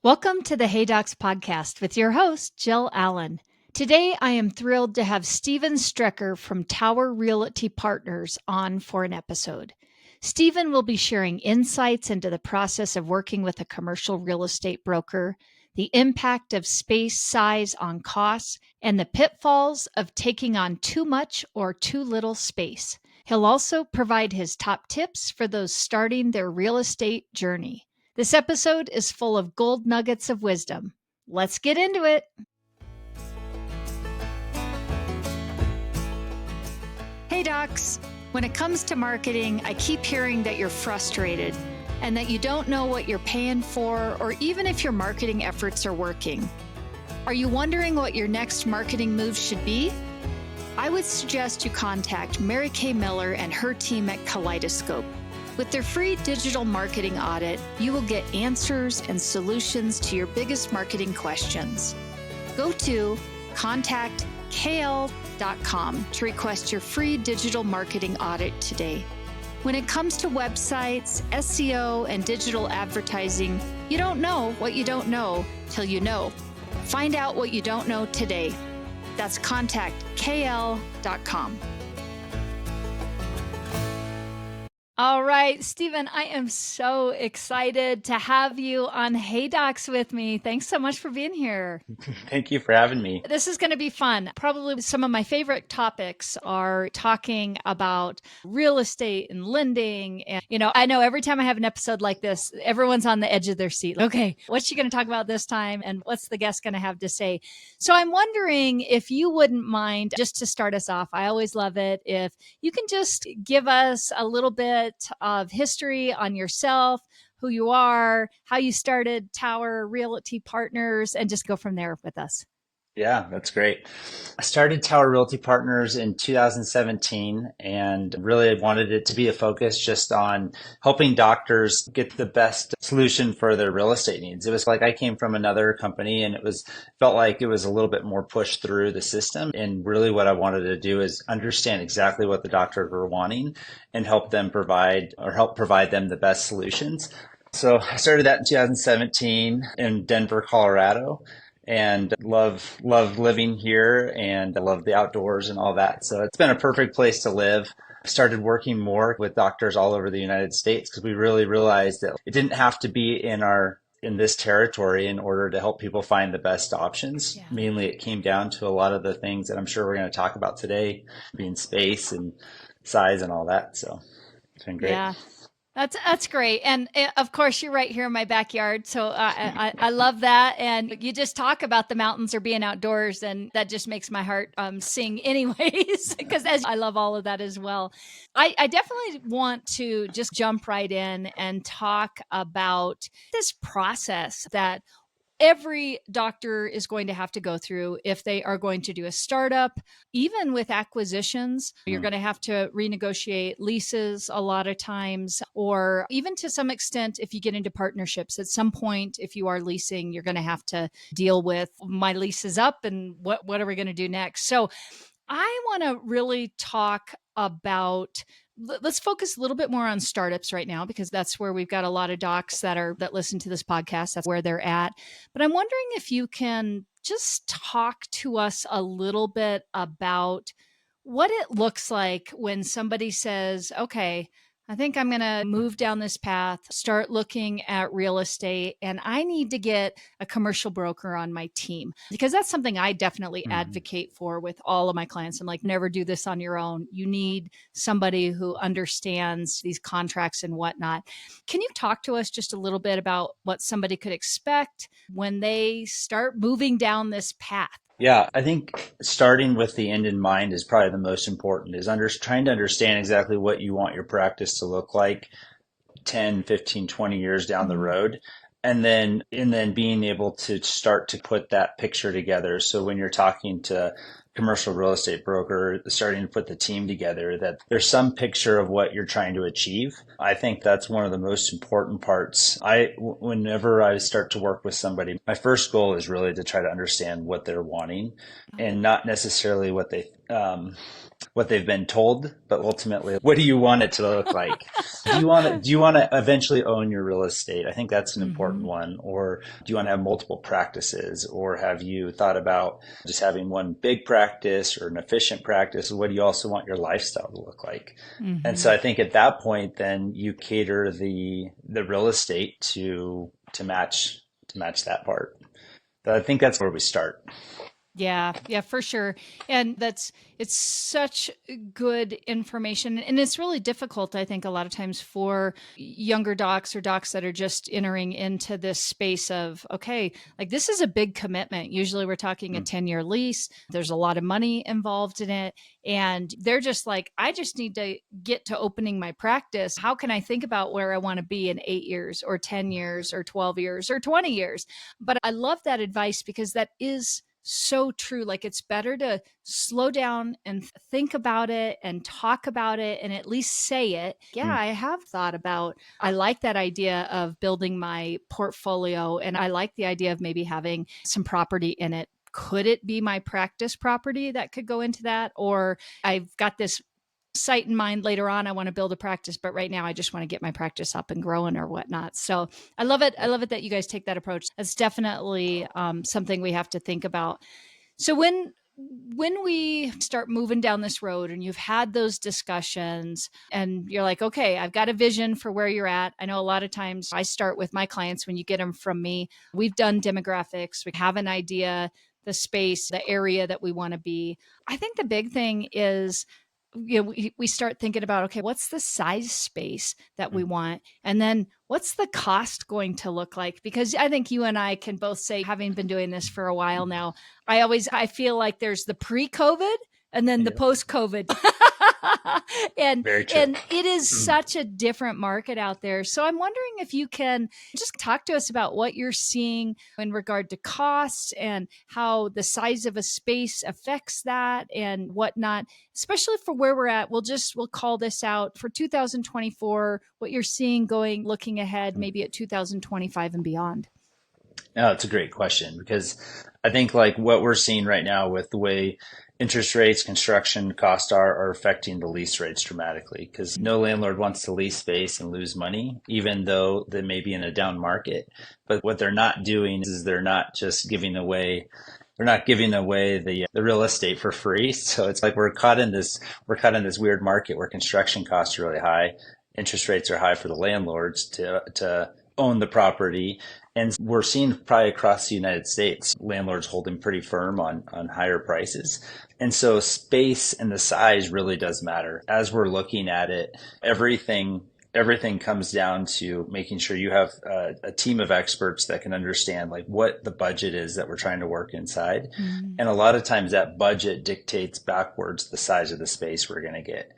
Welcome to the Hey Docs podcast with your host, Jill Allen. Today, I am thrilled to have Stephen Strecker from Tower Realty Partners on for an episode. Stephen will be sharing insights into the process of working with a commercial real estate broker, the impact of space size on costs, and the pitfalls of taking on too much or too little space. He'll also provide his top tips for those starting their real estate journey. This episode is full of gold nuggets of wisdom. Let's get into it. Hey docs, when it comes to marketing, I keep hearing that you're frustrated and that you don't know what you're paying for or even if your marketing efforts are working. Are you wondering what your next marketing move should be? I would suggest you contact Mary Kay Miller and her team at Kaleidoscope. With their free digital marketing audit, you will get answers and solutions to your biggest marketing questions. Go to contactkl.com to request your free digital marketing audit today. When it comes to websites, SEO, and digital advertising, you don't know what you don't know till you know. Find out what you don't know today. That's contactkl.com. All right, Stephen, I am so excited to have you on Hey Docs with me. Thanks so much for being here. Thank you for having me. This is going to be fun. Probably some of my favorite topics are talking about real estate and lending. And, I know every time I have an episode like this, everyone's on the edge of their seat. Okay, what's she going to talk about this time? And what's the guest going to have to say? So I'm wondering if you wouldn't mind, just to start us off, I always love it if you can just give us a little bit of history on yourself, who you are, how you started Tower Realty Partners, and just go from there with us. Yeah, that's great. I started Tower Realty Partners in 2017 and really wanted it to be a focus just on helping doctors get the best solution for their real estate needs. It was like I came from another company and felt like it was a little bit more pushed through the system. And really what I wanted to do is understand exactly what the doctors were wanting and help provide them the best solutions. So I started that in 2017 in Denver, Colorado. And love living here, and I love the outdoors and all that. So it's been a perfect place to live. I started working more with doctors all over the United States because we really realized that it didn't have to be in this territory in order to help people find the best options. Yeah. Mainly it came down to a lot of the things that I'm sure we're going to talk about today, being space and size and all that. So it's been great. Yeah. That's great. And of course, you're right here in my backyard. So I love that. And you just talk about the mountains or being outdoors, and that just makes my heart sing anyways, because I love all of that as well. I definitely want to just jump right in and talk about this process that every doctor is going to have to go through if they are going to do a startup. Even with acquisitions, you're going to have to renegotiate leases a lot of times, or even to some extent, if you get into partnerships, at some point, if you are leasing, you're going to have to deal with my lease is up and what are we going to do next? So I want to really talk about, let's focus a little bit more on startups right now, because that's where we've got a lot of docs that listen to this podcast. That's where they're at. But I'm wondering if you can just talk to us a little bit about what it looks like when somebody says, okay, I think I'm going to move down this path, start looking at real estate, and I need to get a commercial broker on my team, because that's something I definitely advocate for with all of my clients. I'm like, never do this on your own. You need somebody who understands these contracts and whatnot. Can you talk to us just a little bit about what somebody could expect when they start moving down this path? Yeah, I think starting with the end in mind is probably the most important, is trying to understand exactly what you want your practice to look like 10, 15, 20 years down the road. And then being able to start to put that picture together. So when you're talking to commercial real estate broker, starting to put the team together, that there's some picture of what you're trying to achieve. I think that's one of the most important parts. Whenever I start to work with somebody, my first goal is really to try to understand what they're wanting and not necessarily what they what they've been told, but ultimately, what do you want it to look like? Do you want to eventually own your real estate? I think that's an important Hmm. one. Or do you want to have multiple practices? Or have you thought about just having one big practice or an efficient practice? What do you also want your lifestyle to look like? And so Hmm. I think at that point, then you cater the real estate to match that part. But I think that's where we start. Yeah, yeah, for sure. And it's such good information. And it's really difficult, I think, a lot of times for younger docs or docs that are just entering into this space of, okay, like this is a big commitment. Usually we're talking a Mm, 10-year lease, there's a lot of money involved in it. And they're just like, I just need to get to opening my practice. How can I think about where I want to be in 8 years or 10 years or 12 years or 20 years? But I love that advice because that is so true. Like it's better to slow down and think about it and talk about it and at least say it. Yeah, mm, I have thought about, I like that idea of building my portfolio and I like the idea of maybe having some property in it. Could it be my practice property that could go into that? Or I've got this site in mind later on. I want to build a practice, but right now I just want to get my practice up and growing or whatnot. So I love it. I yep. love it that you guys take that approach. That's definitely something we have to think about. So when we start moving down this road and you've had those discussions and you're like, okay, I've got a vision for where you're at. I know a lot of times I start with my clients when you get them from me. We've done demographics, we have an idea, the space, the area that we want to be. I think the big thing is we start thinking about, okay, what's the size space that we Mm, want, and then what's the cost going to look like? Because I think you and I can both say, having been doing this for a while now, I feel like there's the pre-COVID and then the yep. post-COVID. and Very true. and it is Mm. such a different market out there. So I'm wondering if you can just talk to us about what you're seeing in regard to costs and how the size of a space affects that and whatnot, especially for where we're at. We'll call this out for 2024, what you're seeing going, looking ahead, maybe at 2025 and beyond. No, it's a great question because I think like what we're seeing right now with the way interest rates, construction costs are affecting the lease rates dramatically because no landlord wants to lease space and lose money, even though they may be in a down market. But what they're not doing is they're not just giving away they're not giving away the real estate for free. So it's like we're caught in this weird market where construction costs are really high, interest rates are high for the landlords to own the property. And we're seeing probably across the United States, landlords holding pretty firm on higher prices. And so space and the size really does matter. As we're looking at it, everything comes down to making sure you have a team of experts that can understand like what the budget is that we're trying to work inside. Mm. And a lot of times that budget dictates backwards the size of the space we're going to get.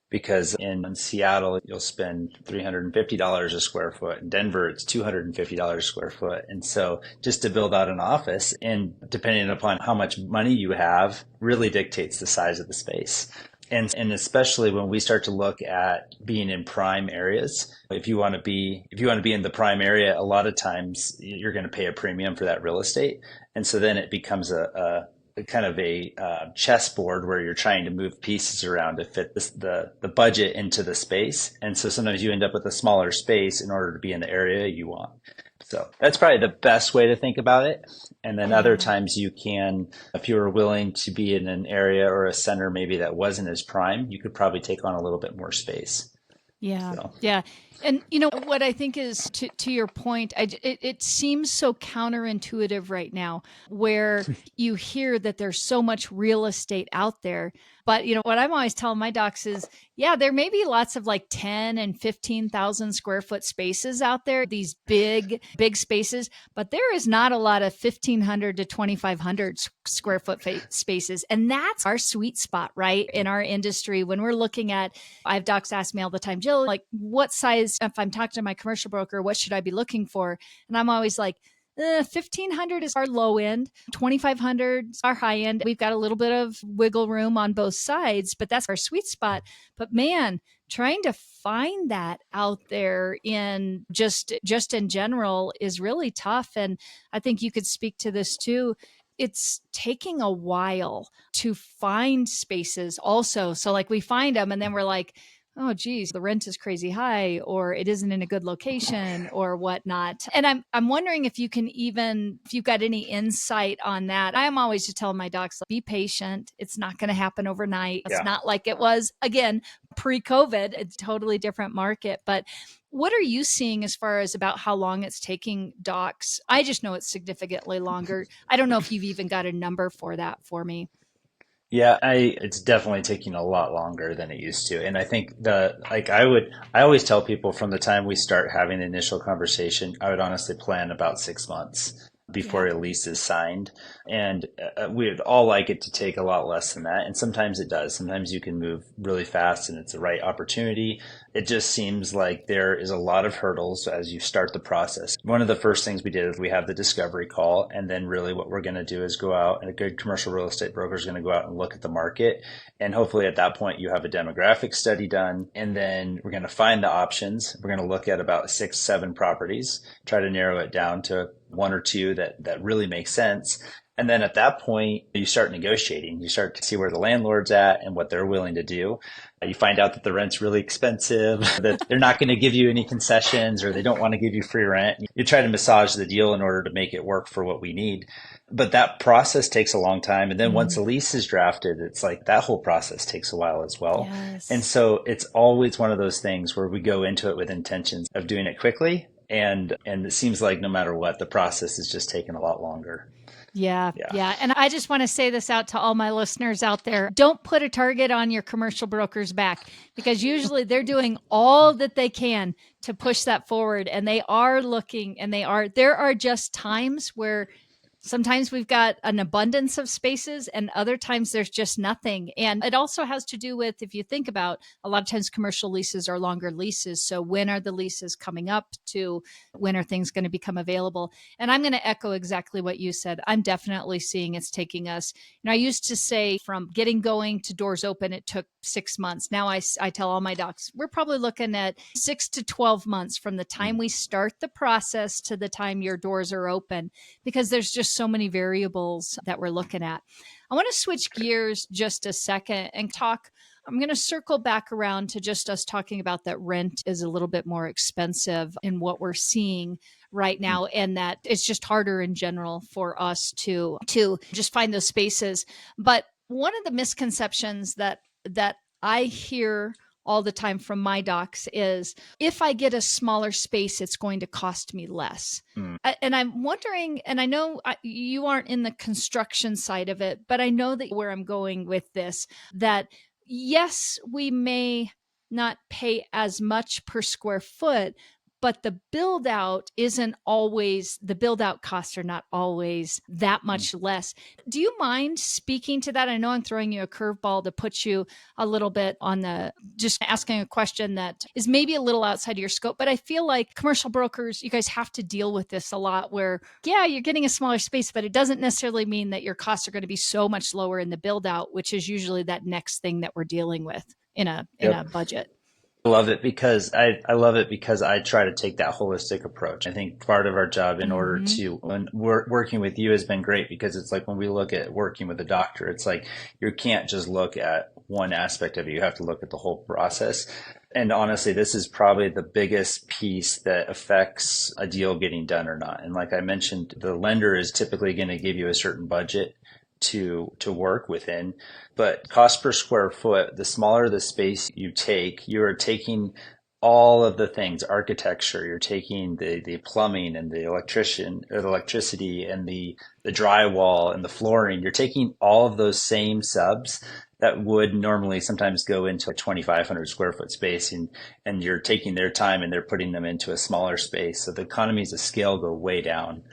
Because in Seattle, you'll spend $350 a square foot. In Denver, it's $250 a square foot. And so just to build out an office, and depending upon how much money you have, really dictates the size of the space. And especially when we start to look at being in prime areas, if you want to be in the prime area, a lot of times you're going to pay a premium for that real estate. And so then it becomes a kind of a chessboard where you're trying to move pieces around to fit the budget into the space. And so sometimes you end up with a smaller space in order to be in the area you want. So that's probably the best way to think about it. And then other Yeah. times you can, if you were willing to be in an area or a center maybe that wasn't as prime, you could probably take on a little bit more space. Yeah. So Yeah. And what I think is, to your point, it seems so counterintuitive right now where you hear that there's so much real estate out there. But what I'm always telling my docs is, yeah, there may be lots of like 10 and 15,000 square foot spaces out there, these big spaces, but there is not a lot of 1,500 to 2,500 square foot spaces. And that's our sweet spot, right? In our industry, when we're looking at, I have docs ask me all the time, Jill, like what size, if I'm talking to my commercial broker, what should I be looking for? And I'm always like, 1,500 is our low end, 2,500 is our high end. We've got a little bit of wiggle room on both sides, but that's our sweet spot. But man, trying to find that out there in just in general is really tough. And I think you could speak to this too. it's taking a while to find spaces also. So like we find them and then we're like, oh geez, the rent is crazy high, or it isn't in a good location or whatnot. And I'm wondering if you can even, if you've got any insight on that. I'm always just telling my docs, be patient. It's not going to happen overnight. It's Yeah. not like it was, again, pre-COVID. It's a totally different market. But what are you seeing as far as about how long it's taking docs? I just know it's significantly longer. I don't know if you've even got a number for that for me. Yeah, it's definitely taking a lot longer than it used to. And I think I always tell people from the time we start having the initial conversation, I would honestly plan about 6 months before Yeah. a lease is signed. And we'd all like it to take a lot less than that. And sometimes it does. Sometimes you can move really fast and it's the right opportunity. It just seems like there is a lot of hurdles as you start the process. One of the first things we did is we have the discovery call. And then really what we're going to do is go out, and a good commercial real estate broker is going to go out and look at the market. And hopefully at that point you have a demographic study done. And then we're going to find the options. We're going to look at about 6, 7 properties, try to narrow it down to one or two that really make sense. And then at that point, you start negotiating. You start to see where the landlord's at and what they're willing to do. You find out that the rent's really expensive, that they're not going to give you any concessions, or they don't want to give you free rent. You try to massage the deal in order to make it work for what we need. But that process takes a long time. And then once a lease is drafted, it's like that whole process takes a while as well. And Yes. so it's always one of those things where we go into it with intentions of doing it quickly. And it seems like no matter what, the process is just taking a lot longer. Yeah, Yeah. yeah. And I just want to say this out to all my listeners out there. Don't put a target on your commercial broker's back, because usually they're doing all that they can to push that forward, and they are looking, and there are just times where sometimes we've got an abundance of spaces and other times there's just nothing. And it also has to do with, if you think about, a lot of times commercial leases are longer leases. So when are the leases coming up to, when are things going to become available? And I'm going to echo exactly what you said. I'm definitely seeing it's taking us, I used to say from getting going to doors open, it took 6 months. Now I tell all my docs, we're probably looking at 6 to 12 months from the time we start the process to the time your doors are open, because there's just so many variables that we're looking at. I want to switch gears just a second and talk. I'm going to circle back around to just us talking about that rent is a little bit more expensive in what we're seeing right now, and that it's just harder in general for us to just find those spaces. But one of the misconceptions that I hear all the time from my docs is, if I get a smaller space, it's going to cost me less. Mm. And I'm wondering, and I know you aren't in the construction side of it, but I know that where I'm going with this, that yes, we may not pay as much per square foot, but the build out isn't always, the build out costs are not always that much less. Do you mind speaking to that? I know I'm throwing you a curveball to put you a little bit on the, just asking a question that is maybe a little outside of your scope, but I feel like commercial brokers, you guys have to deal with this a lot where, yeah, you're getting a smaller space, but it doesn't necessarily mean that your costs are going to be so much lower in the build out, which is usually that next thing that we're dealing with in a Yep. budget. I love it because I try to take that holistic approach. I think part of our job in order to, when we're working with you, has been great, because it's like when we look at working with a doctor, it's like you can't just look at one aspect of it. You have to look at the whole process. And honestly, this is probably the biggest piece that affects a deal getting done or not. And like I mentioned, the lender is typically going to give you a certain budget to work within. But cost per square foot, the smaller the space you take, you are taking all of the things, architecture, you're taking the plumbing and the electricity and the drywall and the flooring. You're taking all of those same subs that would normally sometimes go into a 2,500 square foot space, and you're taking their time and they're putting them into a smaller space. So the economies of scale go way down.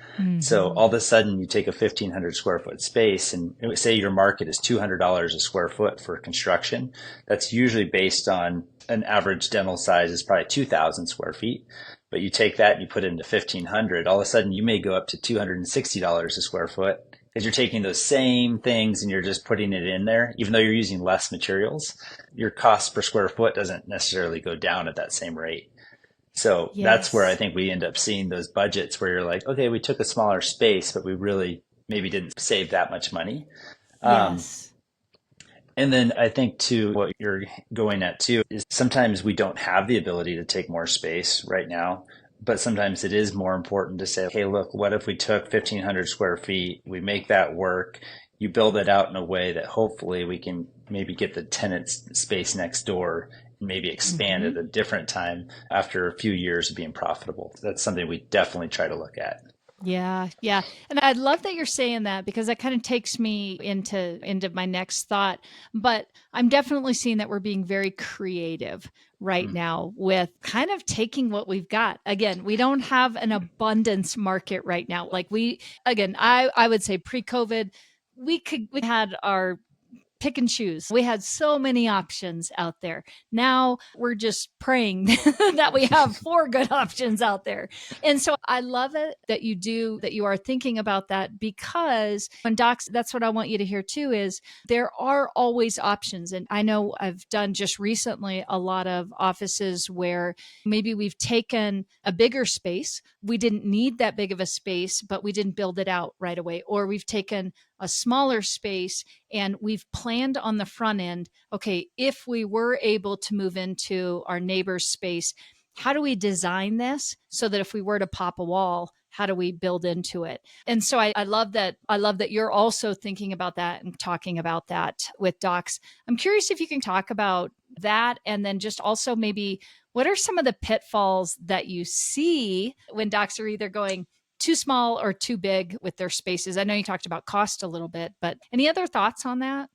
So all of a sudden you take a 1,500 square foot space, and say your market is $200 a square foot for construction. That's usually based on an average dental size is probably 2,000 square feet. But you take that and you put it into 1,500, all of a sudden you may go up to $260 a square foot, because you're taking those same things and you're just putting it in there. Even though you're using less materials, your cost per square foot doesn't necessarily go down at that same rate. So that's where I Yes. think we end up seeing those budgets where you're like, okay, we took a smaller space, but we really maybe didn't save that much money. Um, Yes. and then I think too, what you're going at too is sometimes we don't have the ability to take more space right now, but sometimes it is more important to say, hey, look, what if we took 1,500 square feet, we make that work, you build it out in a way that hopefully we can maybe get the tenant's space next door and maybe expand Hmm. at a different time after a few years of being profitable. That's something we definitely try to look at. Yeah, yeah. And I love that you're saying that because that kind of takes me into my next thought. But I'm definitely seeing that we're being very creative right Mm. now with kind of taking what we've got. Again, we don't have an abundance market right now. Like I would say pre-COVID, we had our pick and choose. We had so many options out there. Now we're just praying that we have four good options out there. And so I love it that you are thinking about that because when docs, that's what I want you to hear too is there are always options. And I know I've done just recently a lot of offices where maybe we've taken a bigger space. We didn't need that big of a space, but we didn't build it out right away. Or we've taken a smaller space and we've planned on the front end, okay, if we were able to move into our neighbor's space, how do we design this so that if we were to pop a wall, how do we build into it? And so I love that. I love that you're also thinking about that and talking about that with docs. I'm curious if you can talk about that and then just also maybe what are some of the pitfalls that you see when docs are either going too small or too big with their spaces? I know you talked about cost a little bit, but any other thoughts on that?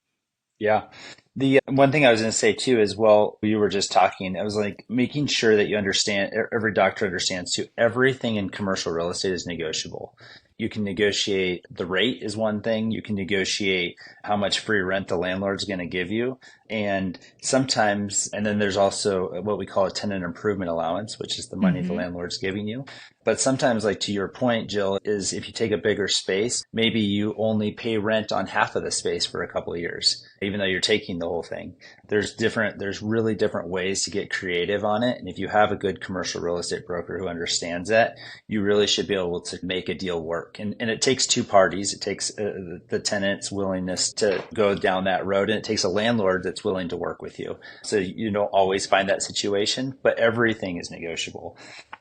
Yeah. The one thing I was going to say too is, well, you were just talking, I was like making sure that you understand, every doctor understands too, everything in commercial real estate is negotiable. You can negotiate the rate is one thing. You can negotiate how much free rent the landlord's going to give you. And sometimes, and then there's also what we call a tenant improvement allowance, which is the money the Mm-hmm. landlord's giving you. But sometimes, like to your point, Jill, is if you take a bigger space, maybe you only pay rent on half of the space for a couple of years, even though you're taking the whole thing. There's really different ways to get creative on it. And if you have a good commercial real estate broker who understands that, you really should be able to make a deal work. And it takes two parties. It takes the tenant's willingness to go down that road, and it takes a landlord that's willing to work with you. So you don't always find that situation, but everything is negotiable.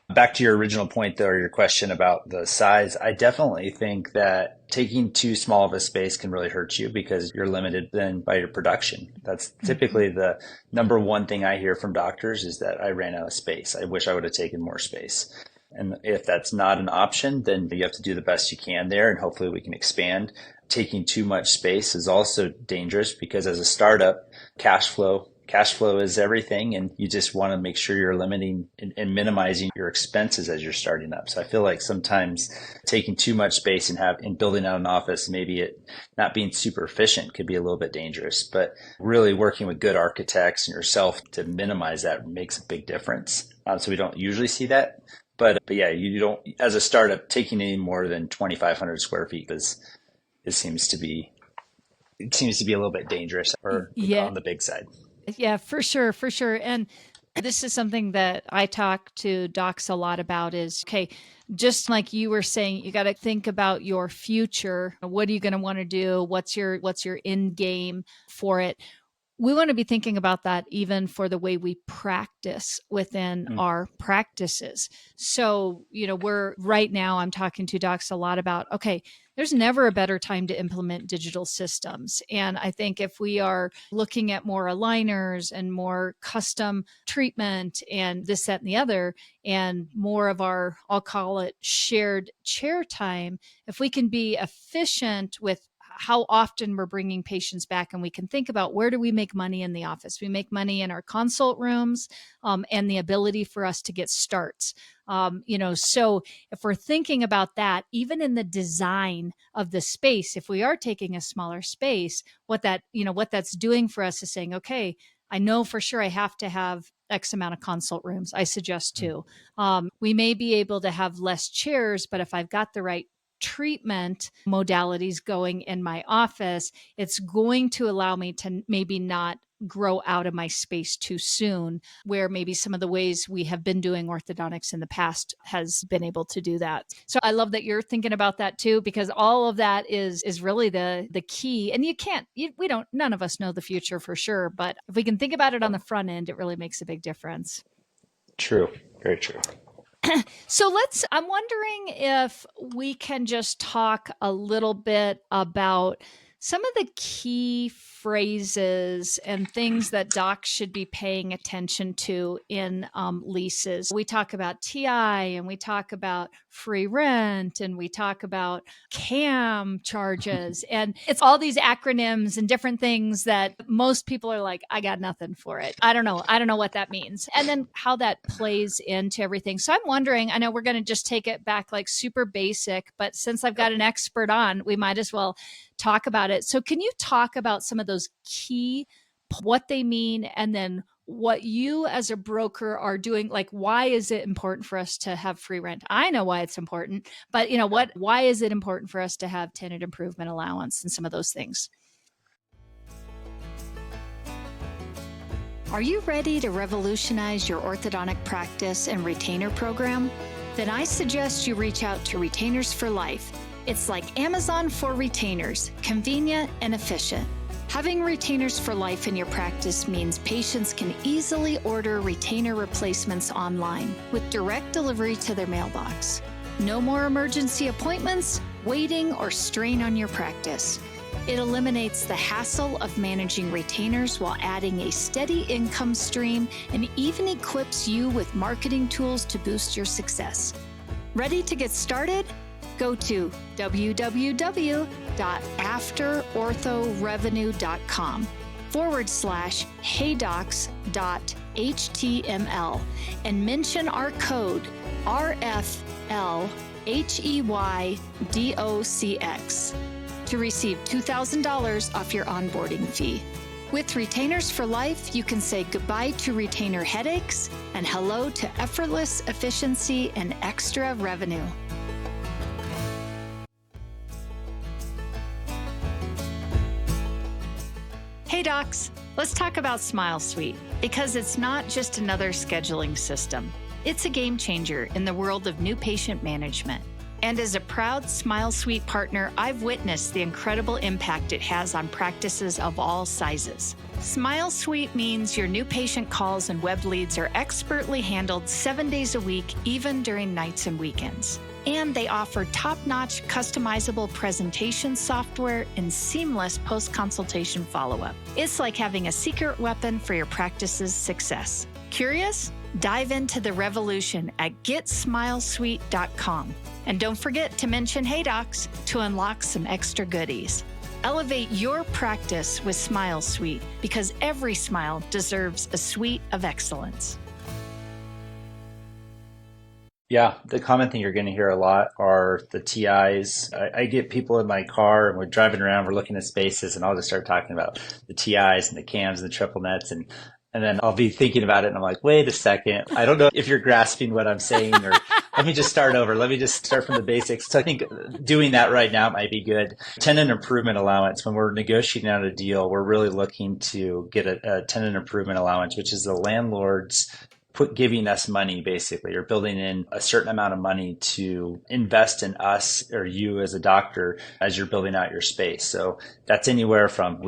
Back to your original point, though, or your question about the size, I definitely think that taking too small of a space can really hurt you because you're limited then by your production. That's Mm-hmm. typically the number one thing I hear from doctors is that I ran out of space. I wish I would have taken more space. And if that's not an option, then you have to do the best you can there, and hopefully we can expand. Taking too much space is also dangerous because as a startup, cash flow is everything, and you just want to make sure you're limiting and minimizing your expenses as you're starting up. So I feel like sometimes taking too much space and building out an office, maybe it not being super efficient could be a little bit dangerous, but really working with good architects and yourself to minimize that makes a big difference. So we don't usually see that. But yeah, you don't, as a startup, taking any more than 2,500 square feet is, it seems to be a little bit dangerous or Yeah, on the big side. yeah, for sure, for sure. And this is something that I talk to docs a lot about is okay, just like you were saying, you got to think about your future. What are you going to want to do? What's your end game for it? We want to be thinking about that even for the way we practice within Mm, our practices. So, we're right now, I'm talking to docs a lot about, okay, there's never a better time to implement digital systems. And I think if we are looking at more aligners and more custom treatment and this, that, and the other, and more of our, I'll call it shared chair time, if we can be efficient with how often we're bringing patients back and we can think about where do we make money in the office. We make money in our consult rooms, and the ability for us to get starts. So if we're thinking about that, even in the design of the space, if we are taking a smaller space, what that's doing for us is saying, okay, I know for sure I have to have X amount of consult rooms. I suggest mm, two. We may be able to have less chairs, but if I've got the right treatment modalities going in my office, it's going to allow me to maybe not grow out of my space too soon, where maybe some of the ways we have been doing orthodontics in the past has been able to do that. So I love that you're thinking about that too, because all of that is really the key. And none of us know the future for sure, but if we can think about it on the front end, it really makes a big difference. True. Very true. So I'm wondering if we can just talk a little bit about some of the key phrases and things that docs should be paying attention to in leases. We talk about TI, and we talk about free rent, and we talk about CAM charges, and it's all these acronyms and different things that most people are like, I got nothing for it. I don't know what that means. And then how that plays into everything. So I'm wondering, I know we're going to just take it back like super basic, but since I've got an expert on, we might as well talk about it. So can you talk about some of those key, what they mean, and then what you as a broker are doing? Like, why is it important for us to have free rent? I know why it's important, but why is it important for us to have tenant improvement allowance and some of those things? Are you ready to revolutionize your orthodontic practice and retainer program? Then I suggest you reach out to Retainers for Life. It's like Amazon for retainers, convenient and efficient. Having Retainers for Life in your practice means patients can easily order retainer replacements online with direct delivery to their mailbox. No more emergency appointments, waiting, or strain on your practice. It eliminates the hassle of managing retainers while adding a steady income stream and even equips you with marketing tools to boost your success. Ready to get started? Go to www.afterorthorevenue.com/heydocs.html and mention our code RFLHEYDOCX to receive $2,000 off your onboarding fee. With Retainers for Life, you can say goodbye to retainer headaches and hello to effortless efficiency and extra revenue. Hey docs, let's talk about Smile Suite, because it's not just another scheduling system. It's a game changer in the world of new patient management. And as a proud Smile Suite partner, I've witnessed the incredible impact it has on practices of all sizes. Smile Suite means your new patient calls and web leads are expertly handled 7 days a week, even during nights and weekends. And they offer top-notch customizable presentation software and seamless post-consultation follow-up. It's like having a secret weapon for your practice's success. Curious? Dive into the revolution at GetSmileSuite.com. And don't forget to mention Hey Docs to unlock some extra goodies. Elevate your practice with Smile Suite, because every smile deserves a suite of excellence. Yeah, the common thing you're going to hear a lot are the TIs. I get people in my car and we're driving around, we're looking at spaces, and I'll just start talking about the TIs and the CAMs and the triple nets, and then I'll be thinking about it and I'm like, wait a second, I don't know if you're grasping what I'm saying, or let me just start over. Let me just start from the basics. So I think doing that right now might be good. Tenant improvement allowance, when we're negotiating out a deal, we're really looking to get a tenant improvement allowance, which is the landlord's giving us money, basically, or building in a certain amount of money to invest in us or you as a doctor as you're building out your space. So that's anywhere from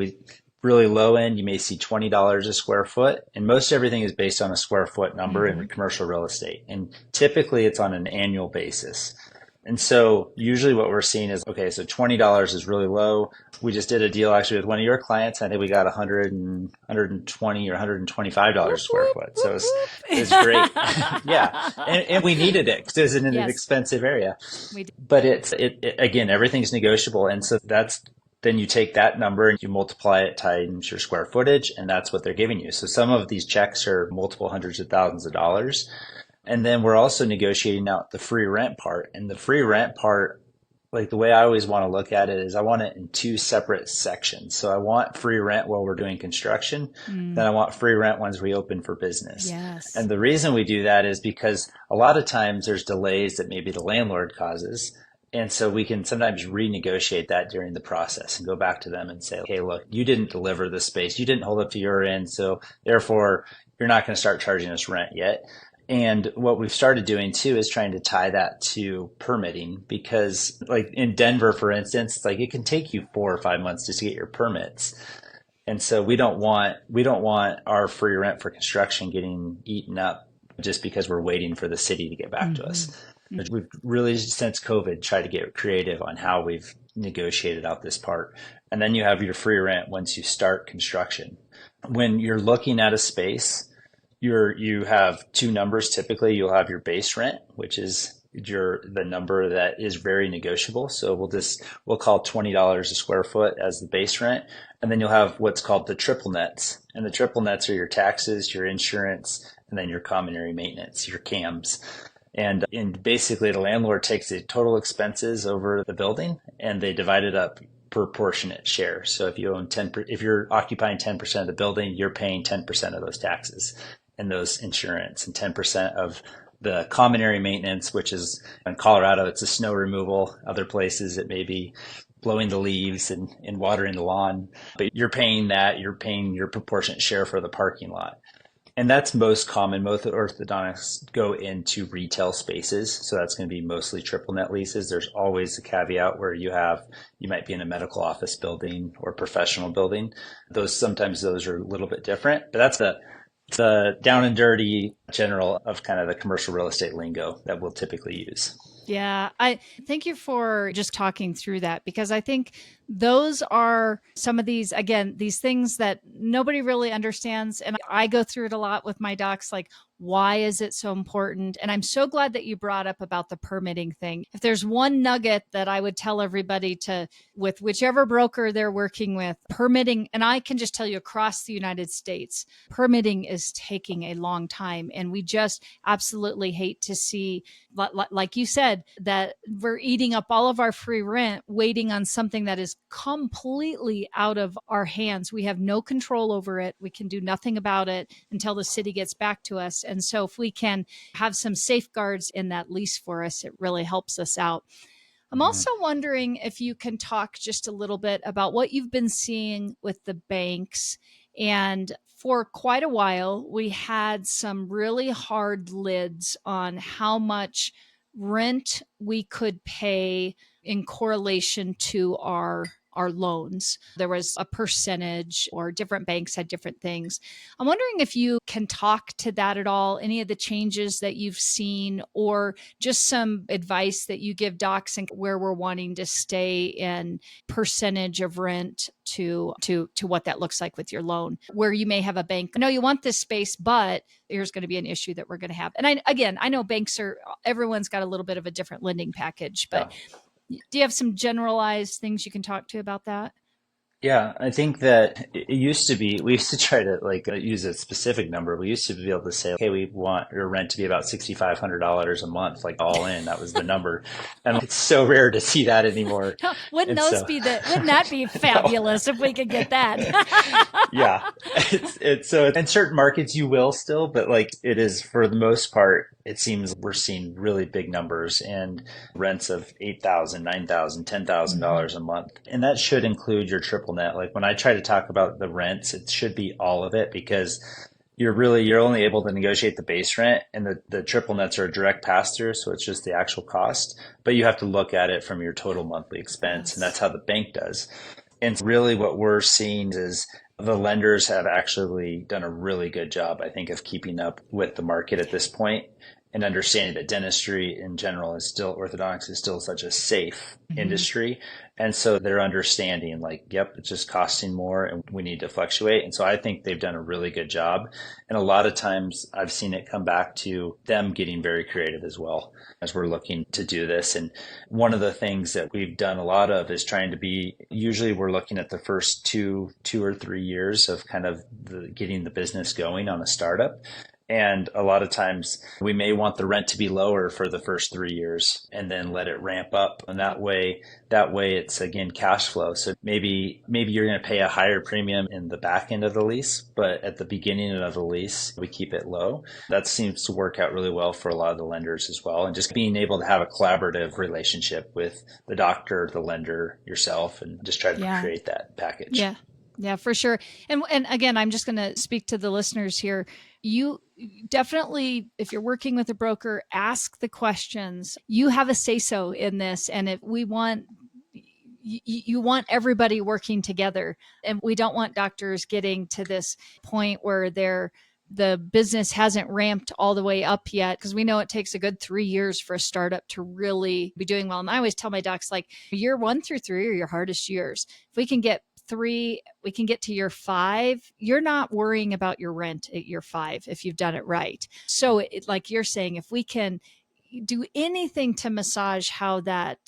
really low end, you may see $20 a square foot, and most everything is based on a square foot number in commercial real estate. And typically it's on an annual basis. And so usually what we're seeing is, okay, so $20 is really low. We just did a deal actually with one of your clients. I think we got $120 or $125 a square foot. So it's great. Yeah. And we needed it because it was in an expensive area. But again, everything's negotiable. And so then you take that number and you multiply it times your square footage, and that's what they're giving you. So some of these checks are multiple hundreds of thousands of dollars. And then we're also negotiating out the free rent part. And the free rent part, like the way I always want to look at it is I want it in two separate sections. So I want free rent while we're doing construction. Then I want free rent once we open for business. Yes. And the reason we do that is because a lot of times there's delays that maybe the landlord causes. And so we can sometimes renegotiate that during the process and go back to them and say, hey, look, you didn't deliver the space. You didn't hold up to your end. So therefore, you're not going to start charging us rent yet. And what we've started doing too is trying to tie that to permitting, because like in Denver, for instance, like it can take you 4 or 5 months just to get your permits. And so we don't want our free rent for construction getting eaten up just because we're waiting for the city to get back to us. We've really, since COVID, tried to get creative on how we've negotiated out this part. And then you have your free rent once you start construction. When you're looking at a space, you have two numbers. Typically, you'll have your base rent, which is the number that is very negotiable. So we'll call $20 a square foot as the base rent. And then you'll have what's called the triple nets. And the triple nets are your taxes, your insurance, and then your common area maintenance, your CAMs. And basically, the landlord takes the total expenses over the building and they divide it up proportionate share. So if you're occupying 10% of the building, you're paying 10% of those taxes and those insurance, and 10% of the common area maintenance, which is in Colorado, it's a snow removal. Other places, it may be blowing the leaves and watering the lawn, but you're paying your proportionate share for the parking lot. And that's most common. Most orthodontists go into retail spaces. So that's going to be mostly triple net leases. There's always a caveat where you might be in a medical office building or professional building. Sometimes those are a little bit different, but that's the down and dirty general of kind of the commercial real estate lingo that we'll typically use. Yeah, I thank you for just talking through that, because I think those are some of these things that nobody really understands. And I go through it a lot with my docs, like, why is it so important? And I'm so glad that you brought up about the permitting thing. If there's one nugget that I would tell everybody with whichever broker they're working with, permitting, and I can just tell you across the United States, permitting is taking a long time. And we just absolutely hate to see, like you said, that we're eating up all of our free rent waiting on something that is completely out of our hands. We have no control over it. We can do nothing about it until the city gets back to us. And so if we can have some safeguards in that lease for us, it really helps us out. I'm also wondering if you can talk just a little bit about what you've been seeing with the banks. And for quite a while, we had some really hard lids on how much rent we could pay in correlation to our loans. There was a percentage, or different banks had different things. I'm wondering if you can talk to that at all, any of the changes that you've seen, or just some advice that you give docs and where we're wanting to stay in percentage of rent to what that looks like with your loan, where you may have a bank. No, you want this space, but here's going to be an issue that we're going to have. And I know everyone's got a little bit of a different lending package, but do you have some generalized things you can talk to about that? Yeah, I think that we used to try to use a specific number. We used to be able to say, okay, we want your rent to be about $6,500 a month, like all in. That was the number. And it's so rare to see that anymore. Wouldn't that be fabulous if we could get that? Yeah. It's so in certain markets you will still, but like it is for the most part, it seems we're seeing really big numbers and rents of $8,000, $9,000, $10,000 a month. And that should include your triple net. Like when I try to talk about the rents, it should be all of it, because you're only able to negotiate the base rent, and the triple nets are a direct pass through. So it's just the actual cost, but you have to look at it from your total monthly expense. And that's how the bank does. And really what we're seeing is the lenders have actually done a really good job, I think, of keeping up with the market at this point and understanding that dentistry in general orthodontics is still such a safe industry. And so they're understanding yep, it's just costing more and we need to fluctuate. And so I think they've done a really good job. And a lot of times I've seen it come back to them getting very creative as well as we're looking to do this. And one of the things that we've done a lot of is usually we're looking at the first two or 3 years of kind of getting the business going on a startup. And a lot of times we may want the rent to be lower for the first 3 years and then let it ramp up. And that way it's again cash flow. So maybe you're going to pay a higher premium in the back end of the lease, but at the beginning of the lease, we keep it low. That seems to work out really well for a lot of the lenders as well. And just being able to have a collaborative relationship with the doctor, the lender, yourself, and just try to create that package. Yeah. Yeah, for sure. And again, I'm just going to speak to the listeners here. You definitely, if you're working with a broker, ask the questions. You have a say-so in this. And if we want, you want everybody working together, and we don't want doctors getting to this point where the business hasn't ramped all the way up yet, because we know it takes a good 3 years for a startup to really be doing well. And I always tell my docs, like, year 1 through 3 are your hardest years. If we can get 3, we can get to year 5. You're not worrying about your rent at year 5 if you've done it right. So like you're saying, if we can do anything to massage how that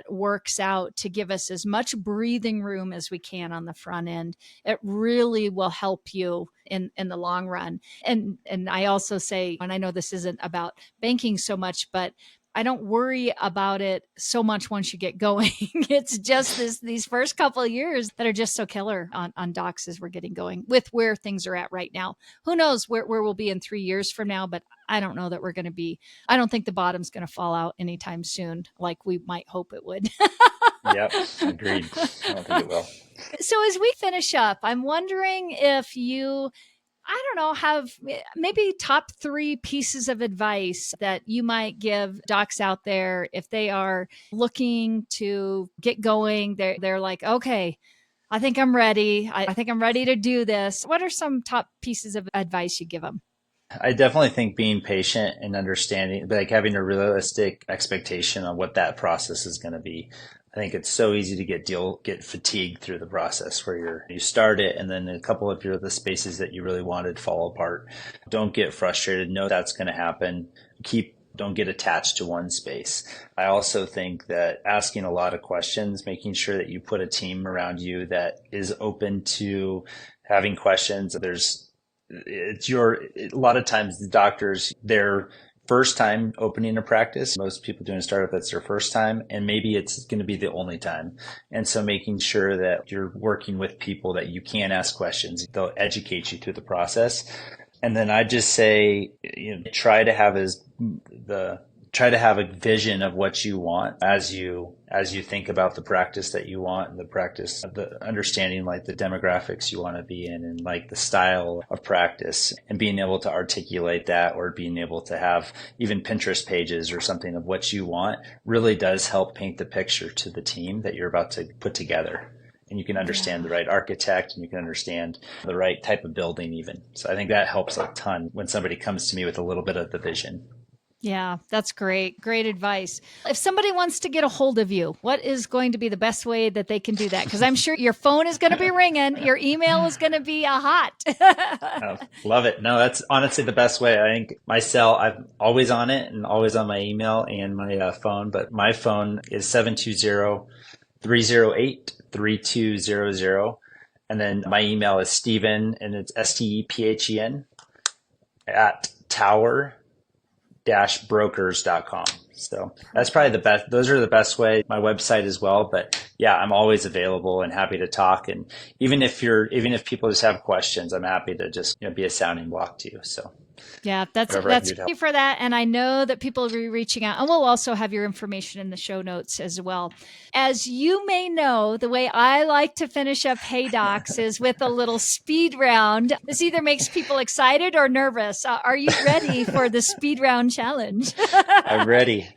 works out to give us as much breathing room as we can on the front end, it really will help you in the long run. And I also say, and I know this isn't about banking so much, but I don't worry about it so much once you get going. It's just these first couple of years that are just so killer on docs as we're getting going with where things are at right now. Who knows where we'll be in 3 years from now, but I don't know that we're going to be, I don't think the bottom's going to fall out anytime soon, like we might hope it would. Yep, agreed. I don't think it will. So as we finish up, I'm wondering if you, I don't know, have maybe top 3 pieces of advice that you might give docs out there if they are looking to get going. They're like, okay, I think I'm ready. I think I'm ready to do this. What are some top pieces of advice you give them? I definitely think being patient and understanding, like having a realistic expectation on what that process is going to be. I think it's so easy to get fatigued through the process where you start it and then a couple of the spaces that you really wanted fall apart. Don't get frustrated. Know that's going to happen. Don't get attached to one space. I also think that asking a lot of questions, making sure that you put a team around you that is open to having questions. A lot of times the doctors, they're first time opening a practice. Most people doing a startup, that's their first time, and maybe it's going to be the only time. And so making sure that you're working with people that you can ask questions, they'll educate you through the process. And then I just say, try to have a vision of what you want as you think about the practice that you want, and the understanding like the demographics you want to be in and like the style of practice, and being able to articulate that, or being able to have even Pinterest pages or something of what you want really does help paint the picture to the team that you're about to put together. And you can understand the right architect, and you can understand the right type of building even. So I think that helps a ton when somebody comes to me with a little bit of the vision. Yeah, that's great. Great advice. If somebody wants to get a hold of you, what is going to be the best way that they can do that? Because I'm sure your phone is going to be ringing. Your email is going to be a hot. Oh, love it. No, that's honestly the best way. I think my cell, I'm always on it and always on my email and my phone. But my phone is 720-308-3200. And then my email is Stephen, and it's Stephen at tower-brokers.com. So that's probably the best. Those are the best way. My website as well. But yeah, I'm always available and happy to talk. And even if people just have questions, I'm happy to just be a sounding block to you. So yeah, that's thank you for that. And I know that people will be reaching out, and we'll also have your information in the show notes as well. As you may know, the way I like to finish up Hey Docs is with a little speed round. This either makes people excited or nervous. Are you ready for the speed round challenge? I'm ready.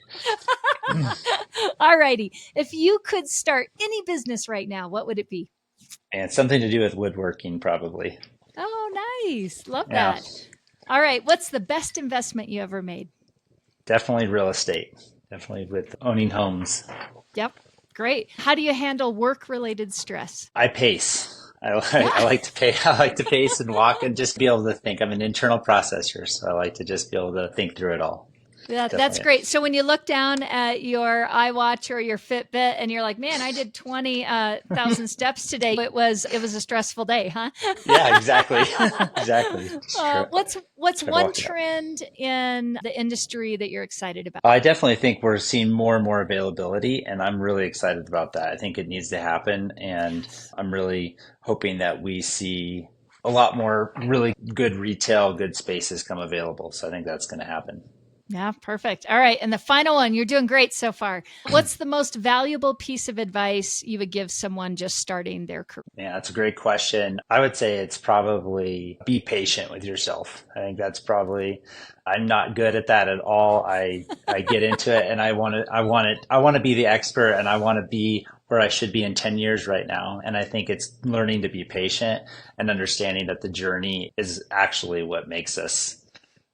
All righty. If you could start any business right now, what would it be? And something to do with woodworking, probably. Oh, nice. Love that. All right. What's the best investment you ever made? Definitely real estate. Definitely with owning homes. Yep. Great. How do you handle work-related stress? I pace. I like to pace and walk and just be able to think. I'm an internal processor, so I like to just be able to think through it all. Yeah, that's Definitely. great. So when you look down at your iWatch or your Fitbit and you're like, man, I did 20,000 steps today. It was a stressful day, huh? Yeah, exactly. Exactly. What's Try to one walk it out. trend in the industry that you're excited about? I definitely think we're seeing more and more availability, and I'm really excited about that. I think it needs to happen, and I'm really hoping that we see a lot more really good retail, good spaces come available. So I think that's going to happen. Yeah, perfect. All right. And the final one, you're doing great so far. What's the most valuable piece of advice you would give someone just starting their career? Yeah, that's a great question. I would say it's probably be patient with yourself. I think that's probably, I'm not good at that at all. I get into it and I want to be the expert and I want to be where I should be in 10 years right now. And I think it's learning to be patient and understanding that the journey is actually what makes us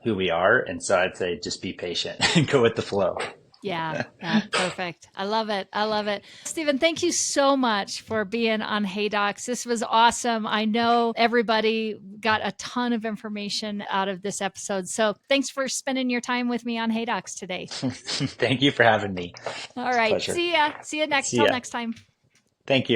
who we are. And so I'd say just be patient and go with the flow. Yeah, yeah, perfect. I love it. I love it. Stephen, thank you so much for being on Hey Docs. This was awesome. I know everybody got a ton of information out of this episode. So thanks for spending your time with me on Hey Docs today. Thank you for having me. All right. Pleasure. See ya. See you next See till ya. next time. Thank you.